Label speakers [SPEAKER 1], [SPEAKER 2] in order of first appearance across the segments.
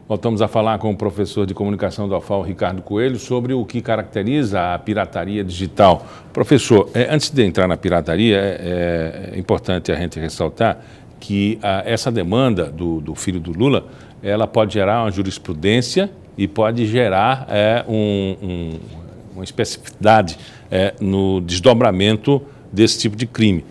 [SPEAKER 1] Voltamos a falar com o professor de comunicação da UFAL, Ricardo Coelho, sobre o que caracteriza a pirataria digital. Professor, antes de entrar na pirataria, é importante a gente ressaltar que essa demanda do filho do Lula, ela pode gerar uma jurisprudência e pode gerar uma especificidade no desdobramento desse tipo de crime,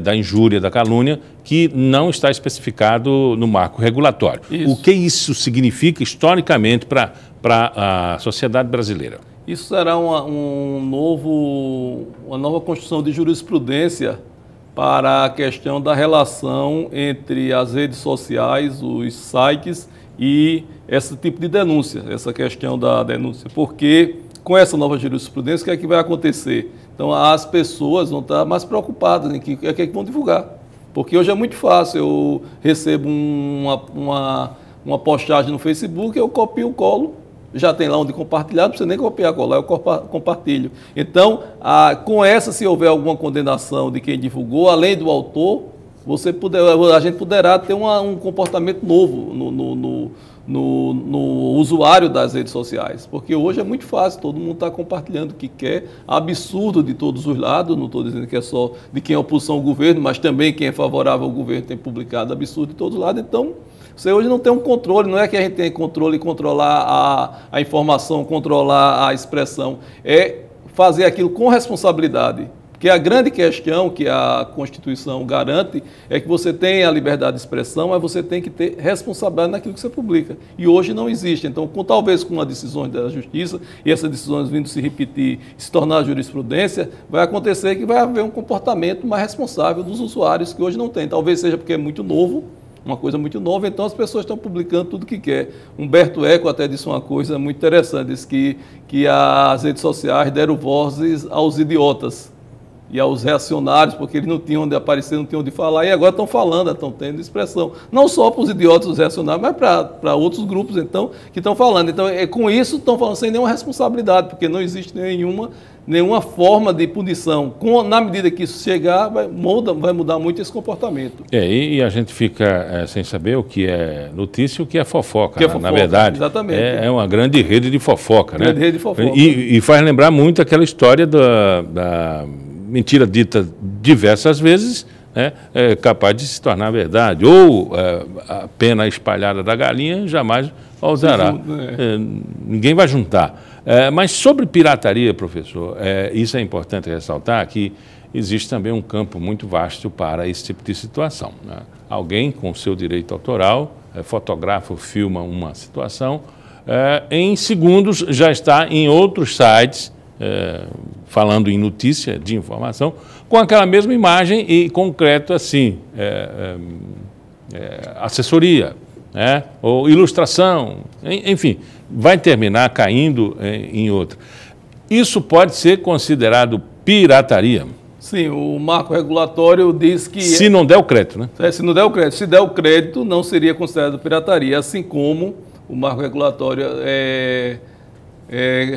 [SPEAKER 1] da injúria, da calúnia, que não está especificado no marco regulatório. Isso. O que isso significa historicamente para a sociedade brasileira?
[SPEAKER 2] Isso será uma nova construção de jurisprudência para a questão da relação entre as redes sociais, os sites e esse tipo de denúncia, essa questão da denúncia. Porque com essa nova jurisprudência, o que é que vai acontecer? Então, as pessoas vão estar mais preocupadas em que é que vão divulgar. Porque hoje é muito fácil, eu recebo uma postagem no Facebook, eu copio o colo, já tem lá onde compartilhar, não precisa nem copiar, colar, eu compartilho. Então, com essa, se houver alguma condenação de quem divulgou, além do autor, a gente poderá ter um comportamento novo no usuário das redes sociais, porque hoje é muito fácil, todo mundo está compartilhando o que quer, absurdo de todos os lados, não estou dizendo que é só de quem é oposição ao governo, mas também quem é favorável ao governo tem publicado absurdo de todos os lados. Então, você hoje não tem um controle, não é que a gente tem controle e controlar a informação, controlar a expressão, é fazer aquilo com responsabilidade. Porque a grande questão que a Constituição garante é que você tem a liberdade de expressão, mas você tem que ter responsabilidade naquilo que você publica. E hoje não existe. Então, talvez com uma decisão da Justiça, e essas decisões vindo se repetir, se tornar jurisprudência, vai acontecer que vai haver um comportamento mais responsável dos usuários que hoje não tem. Talvez seja porque é muito novo, uma coisa muito nova, então as pessoas estão publicando tudo que quer. Humberto Eco até disse uma coisa muito interessante, disse que as redes sociais deram vozes aos idiotas e aos reacionários, porque eles não tinham onde aparecer, não tinham onde falar, e agora estão falando, estão tendo expressão. Não só para os idiotas, os reacionários, mas para outros grupos, então, que estão falando. Então, com isso, estão falando sem nenhuma responsabilidade, porque não existe nenhuma forma de punição. Na medida que isso chegar, vai mudar muito esse comportamento.
[SPEAKER 1] E a gente fica sem saber o que é notícia e o que é fofoca, que é fofoca, na verdade.
[SPEAKER 2] Exatamente.
[SPEAKER 1] É uma grande rede de fofoca,
[SPEAKER 2] grande rede de fofoca.
[SPEAKER 1] E faz lembrar muito aquela história da mentira dita diversas vezes, é capaz de se tornar verdade. Ou a pena espalhada da galinha jamais usará. Ninguém vai juntar. Mas sobre pirataria, professor, isso é importante ressaltar, que existe também um campo muito vasto para esse tipo de situação. Alguém com seu direito autoral fotografa ou filma uma situação, em segundos já está em outros sites, falando em notícia de informação, com aquela mesma imagem e concreto assim, assessoria, ou ilustração, enfim, vai terminar caindo em outra. Isso pode ser considerado pirataria?
[SPEAKER 2] Sim, o marco regulatório diz que...
[SPEAKER 1] Se não der o crédito, né?
[SPEAKER 2] Se não der o crédito. Se der o crédito, não seria considerado pirataria, assim como o marco regulatório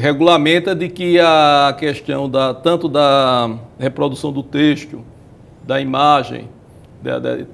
[SPEAKER 2] regulamenta de que a questão tanto da reprodução do texto, da imagem,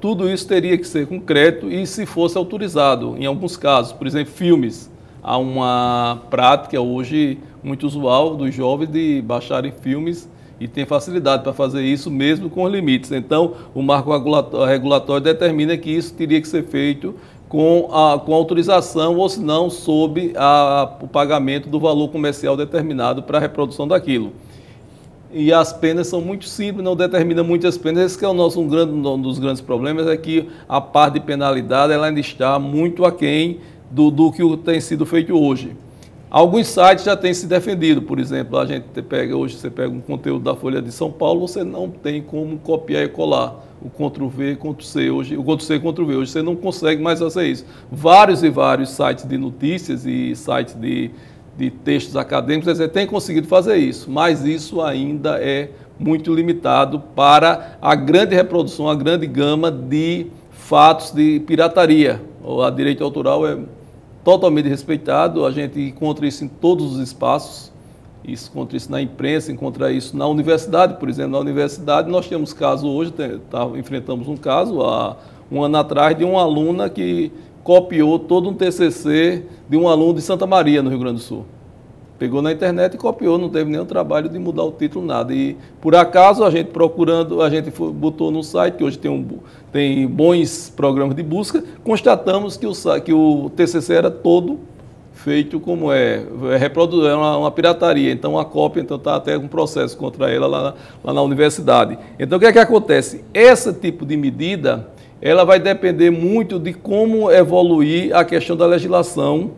[SPEAKER 2] tudo isso teria que ser com crédito e se fosse autorizado. Em alguns casos, por exemplo, filmes, há uma prática hoje muito usual dos jovens de baixarem filmes e tem facilidade para fazer isso mesmo com os limites. Então, o marco regulatório determina que isso teria que ser feito com autorização ou, se não, sob o pagamento do valor comercial determinado para a reprodução daquilo. E as penas são muito simples, não determinam muitas penas. Esse que é um dos grandes problemas, é que a parte de penalidade ela ainda está muito aquém do que tem sido feito hoje. Alguns sites já têm se defendido, por exemplo, hoje você pega um conteúdo da Folha de São Paulo, você não tem como copiar e colar o Ctrl+V, Ctrl+C, hoje, o Ctrl+C e Ctrl+V, hoje você não consegue mais fazer isso. Vários e vários sites de notícias e sites de textos acadêmicos têm conseguido fazer isso, mas isso ainda é muito limitado para a grande reprodução, a grande gama de fatos de pirataria. O direito autoral é totalmente respeitado, a gente encontra isso em todos os espaços, encontra isso na imprensa, encontra isso na universidade, por exemplo. Na universidade nós temos caso hoje, enfrentamos um caso, um ano atrás, de uma aluna que copiou todo um TCC de um aluno de Santa Maria, no Rio Grande do Sul. Pegou na internet e copiou, não teve nenhum trabalho de mudar o título, nada. E, por acaso, a gente procurando, a gente botou no site, que hoje tem bons programas de busca, constatamos que o TCC era todo feito como uma pirataria. Então, a cópia está até com processo contra ela lá na universidade. Então, o que é que acontece? Esse tipo de medida, ela vai depender muito de como evoluir a questão da legislação,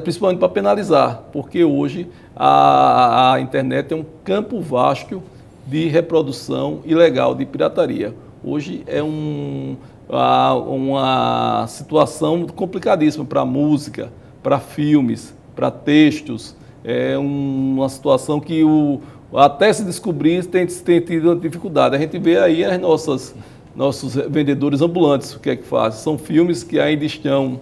[SPEAKER 2] principalmente para penalizar, porque hoje a internet é um campo vasto de reprodução ilegal de pirataria. Hoje é uma situação complicadíssima para música, para filmes, para textos. É uma situação que até se descobrir tem tido dificuldade. A gente vê aí nossos vendedores ambulantes, o que é que fazem? São filmes que ainda estão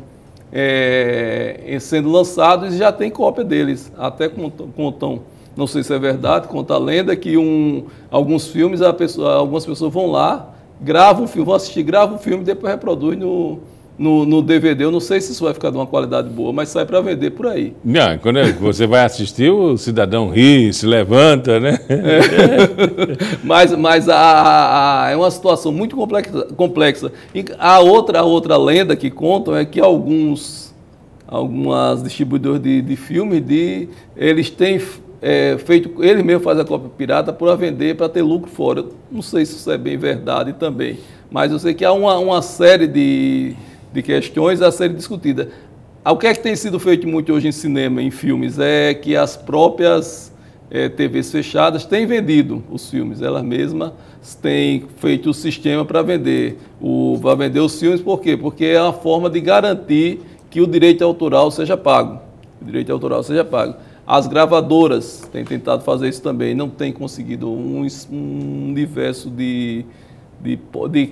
[SPEAKER 2] sendo lançados e já tem cópia deles. Até contam, não sei se é verdade, conta a lenda que alguns filmes, algumas pessoas vão lá, gravam um filme, vão assistir, gravam um filme e depois reproduz no DVD. Eu não sei se isso vai ficar de uma qualidade boa, mas sai para vender por aí.
[SPEAKER 1] Não, quando você vai assistir, o cidadão ri, se levanta, né?
[SPEAKER 2] Mas é uma situação muito complexa. E a outra lenda que contam é que algumas distribuidoras de filmes, eles têm feito, eles mesmos fazem a cópia pirata para vender, para ter lucro fora. Eu não sei se isso é bem verdade também, mas eu sei que há uma série de questões a serem discutidas. O que é que tem sido feito muito hoje em cinema, em filmes, é que as próprias TVs fechadas têm vendido os filmes. Elas mesmas têm feito o sistema para vender os filmes. Por quê? Porque é uma forma de garantir que o direito autoral seja pago. O direito autoral seja pago. As gravadoras têm tentado fazer isso também, não têm conseguido um universo de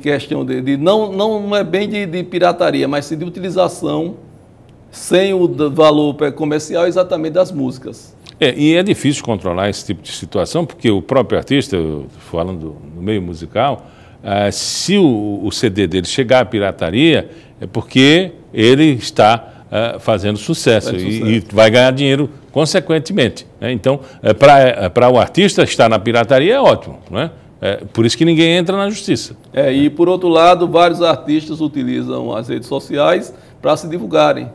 [SPEAKER 2] questão não é bem de pirataria, mas sim de utilização sem o valor comercial exatamente das músicas.
[SPEAKER 1] E é difícil controlar esse tipo de situação, porque o próprio artista, falando no meio musical, se o CD dele chegar à pirataria, é porque ele está fazendo sucesso e vai ganhar dinheiro consequentemente, né? Então, para o artista estar na pirataria é ótimo, né? Por isso que ninguém entra na justiça.
[SPEAKER 2] E por outro lado, vários artistas utilizam as redes sociais para se divulgarem.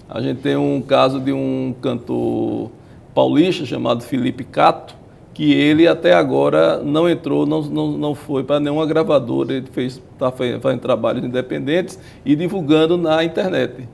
[SPEAKER 2] A gente tem um caso de um cantor paulista chamado Felipe Cato, que ele até agora não entrou, não foi para nenhuma gravadora, ele está fazendo trabalhos independentes e divulgando na internet.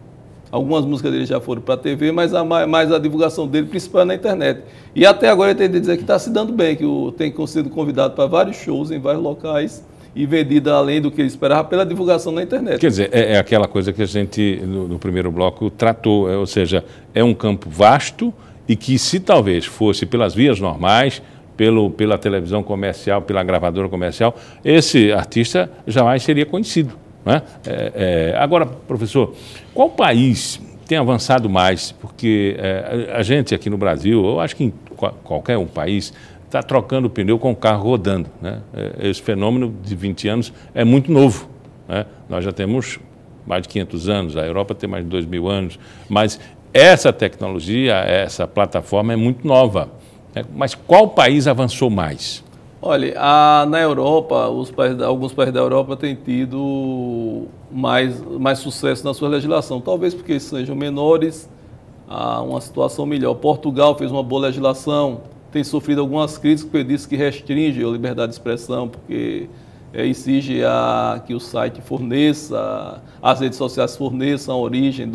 [SPEAKER 2] Algumas músicas dele já foram para a TV, mas a divulgação dele principal é na internet. E até agora ele tem de dizer que está se dando bem, que tem sido convidado para vários shows em vários locais e vendido além do que ele esperava pela divulgação na internet.
[SPEAKER 1] Quer dizer, é aquela coisa que a gente, no primeiro bloco, tratou, ou seja, é um campo vasto e que se talvez fosse pelas vias normais, pela televisão comercial, pela gravadora comercial, esse artista jamais seria conhecido, né? Agora, professor, qual país tem avançado mais? Porque a gente aqui no Brasil, eu acho que em qualquer um país, está trocando pneu com o carro rodando, né? Esse fenômeno de 20 anos é muito novo, né? Nós já temos mais de 500 anos, a Europa tem mais de 2.000 anos, mas essa tecnologia, essa plataforma é muito nova, né? Mas qual país avançou mais?
[SPEAKER 2] Olha, na Europa, alguns países da Europa têm tido mais sucesso na sua legislação, talvez porque sejam menores, há uma situação melhor. Portugal fez uma boa legislação, tem sofrido algumas críticas, porque disse que restringe a liberdade de expressão, porque exige que o site forneça, as redes sociais forneçam a origem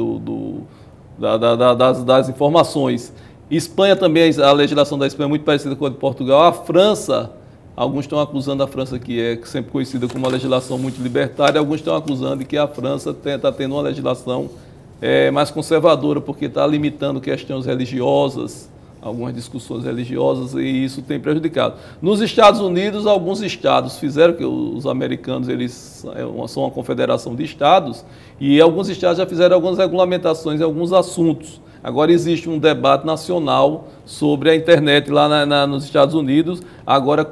[SPEAKER 2] das informações. Espanha também, a legislação da Espanha é muito parecida com a de Portugal. A França, alguns estão acusando a França, que é sempre conhecida como uma legislação muito libertária, alguns estão acusando que a França está tendo uma legislação mais conservadora, porque está limitando questões religiosas, algumas discussões religiosas, e isso tem prejudicado. Nos Estados Unidos, alguns estados fizeram, que os americanos eles são uma confederação de estados, e alguns estados já fizeram algumas regulamentações em alguns assuntos. Agora existe um debate nacional sobre a internet lá nos Estados Unidos. Agora,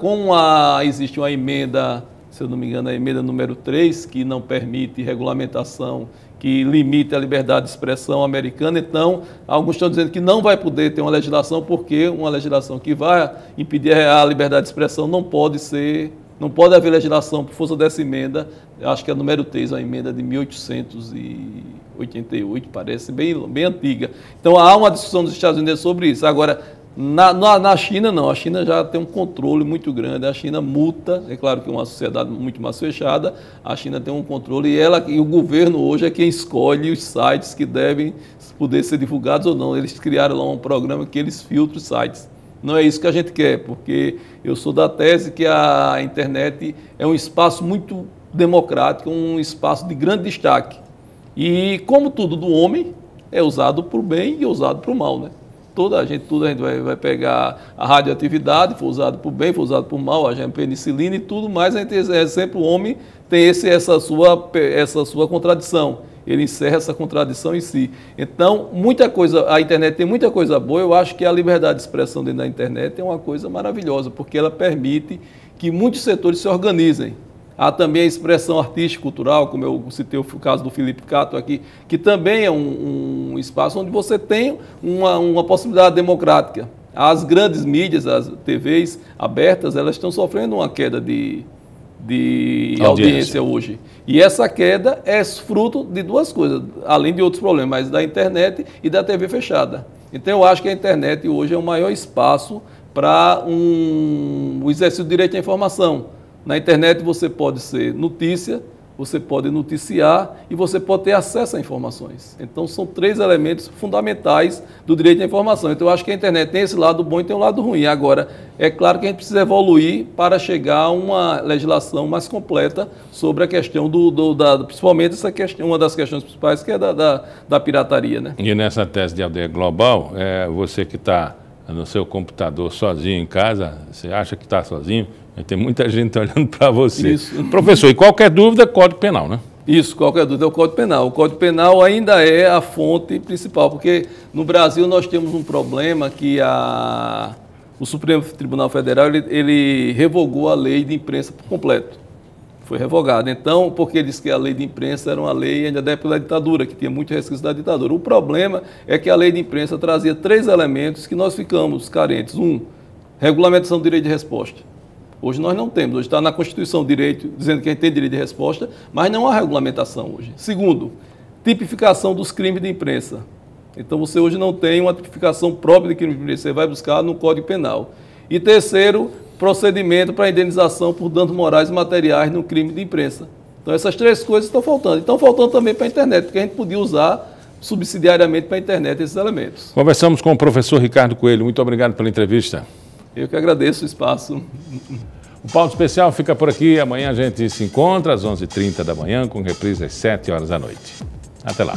[SPEAKER 2] existe uma emenda se eu não me engano, a emenda número 3, que não permite regulamentação, que limita a liberdade de expressão americana. Então, alguns estão dizendo que não vai poder ter uma legislação, porque uma legislação que vai impedir a liberdade de expressão não pode haver legislação por força dessa emenda. Acho que é a número 3, uma emenda de 1888, parece, bem antiga. Então, há uma discussão dos Estados Unidos sobre isso. Agora, na China, não. A China já tem um controle muito grande. A China multa, é claro que é uma sociedade muito mais fechada, a China tem um controle e o governo hoje é quem escolhe os sites que devem poder ser divulgados ou não. Eles criaram lá um programa que eles filtram os sites. Não é isso que a gente quer, porque eu sou da tese que a internet é um espaço muito democrático, um espaço de grande destaque. E, como tudo do homem, é usado para o bem e usado para o mal, né? Tudo a gente vai pegar a radioatividade, foi usado por bem, foi usado por mal, a penicilina e tudo mais. A gente sempre o homem tem essa sua contradição. Ele encerra essa contradição em si. Então, muita coisa, a internet tem muita coisa boa. Eu acho que a liberdade de expressão dentro da internet é uma coisa maravilhosa, porque ela permite que muitos setores se organizem. Há também a expressão artística cultural, como eu citei o caso do Felipe Cato aqui, que também é um espaço onde você tem uma possibilidade democrática. As grandes mídias, as TVs abertas, elas estão sofrendo uma queda de audiência hoje. E essa queda é fruto de duas coisas, além de outros problemas, da internet e da TV fechada. Então eu acho que a internet hoje é o maior espaço para o exercício do direito à informação. Na internet você pode ser notícia, você pode noticiar e você pode ter acesso a informações. Então são 3 elementos fundamentais do direito à informação. Então eu acho que a internet tem esse lado bom e tem um lado ruim. Agora, é claro que a gente precisa evoluir para chegar a uma legislação mais completa sobre a questão principalmente essa questão, uma das questões principais, que é da pirataria, né?
[SPEAKER 1] E nessa tese de aldeia global, você que está no seu computador sozinho em casa, você acha que está sozinho? Tem muita gente olhando para você. Isso. Professor, e qualquer dúvida, Código Penal, né?
[SPEAKER 2] Isso, qualquer dúvida é o Código Penal. O Código Penal ainda é a fonte principal, porque no Brasil nós temos um problema que o Supremo Tribunal Federal ele revogou a lei de imprensa por completo. Foi revogada. Então, porque ele disse que a lei de imprensa era uma lei ainda da época da ditadura, que tinha muito resquício da ditadura. O problema é que a lei de imprensa trazia 3 elementos que nós ficamos carentes. 1, regulamentação do direito de resposta. Hoje nós não temos. Hoje está na Constituição o direito, dizendo que a gente tem direito de resposta, mas não há regulamentação hoje. 2, tipificação dos crimes de imprensa. Então você hoje não tem uma tipificação própria de crime de imprensa, você vai buscar no Código Penal. E 3, procedimento para indenização por danos morais e materiais no crime de imprensa. Então essas 3 coisas estão faltando. E estão faltando também para a internet, porque a gente podia usar subsidiariamente para a internet esses elementos.
[SPEAKER 1] Conversamos com o professor Ricardo Coelho. Muito obrigado pela entrevista.
[SPEAKER 2] Eu que agradeço o espaço.
[SPEAKER 1] O Pauta Especial fica por aqui. Amanhã a gente se encontra às 11h30 da manhã, com reprise às 7 horas da noite. Até lá.